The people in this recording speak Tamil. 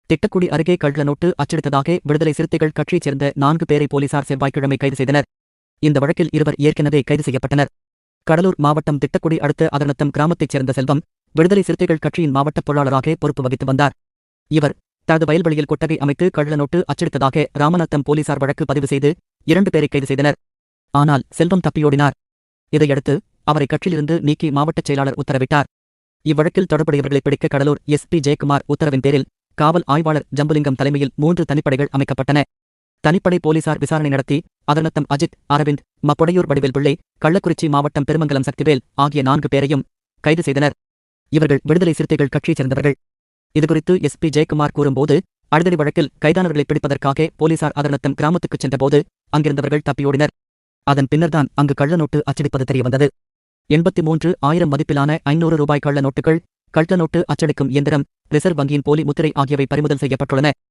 திட்டக்குடி அருகே கள்ள நோட்டு அச்சடித்ததாக விடுதலை சிறுத்தைகள் கட்சியைச் சேர்ந்த 4 பேரை போலீசார் செவ்வாய்க்கிழமை கைது செய்தனர். இந்த வழக்கில் இருவர் ஏற்கனவே கைது செய்யப்பட்டனர். கடலூர் மாவட்டம் திட்டக்குடி அடுத்த அதனத்தம் கிராமத்தைச் சேர்ந்த செல்வம் விடுதலை சிறுத்தைகள் கட்சியின் மாவட்ட பொருளாளராக பொறுப்பு வகித்து வந்தார். இவர் தனது வயல்வெளியில் கொட்டகை அமைத்து கள்ள நோட்டு அச்சடித்ததாக ராமநத்தம் போலீசார் வழக்கு பதிவு செய்து 2 பேரை கைது செய்தனர். ஆனால் செல்வம் தப்பியோடினார். இதையடுத்து அவரை கட்சியிலிருந்து நீக்கி மாவட்டச் செயலாளர் உத்தரவிட்டார். இவ்வழக்கில் தொடர்புடையவர்களை பிடிக்க கடலூர் எஸ்பி ஜெயக்குமார் உத்தரவின் பேரில் காவல் ஆய்வாளர் ஜம்புலிங்கம் தலைமையில் 3 தனிப்படைகள் அமைக்கப்பட்டன. தனிப்படை போலீசார் விசாரணை நடத்தி அதனத்தம் அஜித், அரவிந்த், மப்புடையூர் வடிவேல் பிள்ளை, கள்ளக்குறிச்சி மாவட்டம் பெருமங்கலம் சக்திவேல் ஆகிய 4 பேரையும் கைது செய்தனர். இவர்கள் விடுதலை சிறுத்தைகள் கட்சியைச் சேர்ந்தவர்கள். இதுகுறித்து எஸ்பி ஜெயக்குமார் கூறும்போது, அடிதடி வழக்கில் கைதானவர்களை பிடிப்பதற்காக போலீசார் அதனத்தம் கிராமத்துக்குச் சென்றபோது அங்கிருந்தவர்கள் தப்பியோடினர். அதன் பின்னர்தான் அங்கு கள்ள நோட்டு அச்சடிப்பது தெரியவந்தது. 83,000 மதிப்பிலான 500 ரூபாய் கள்ள நோட்டுகள், கள்ள நோட்டு அச்சடிக்கும் இயந்திரம், ரிசர்வ் வங்கியின் போலி முத்திரை ஆகியவை பறிமுதல் செய்யப்பட்டுள்ளன.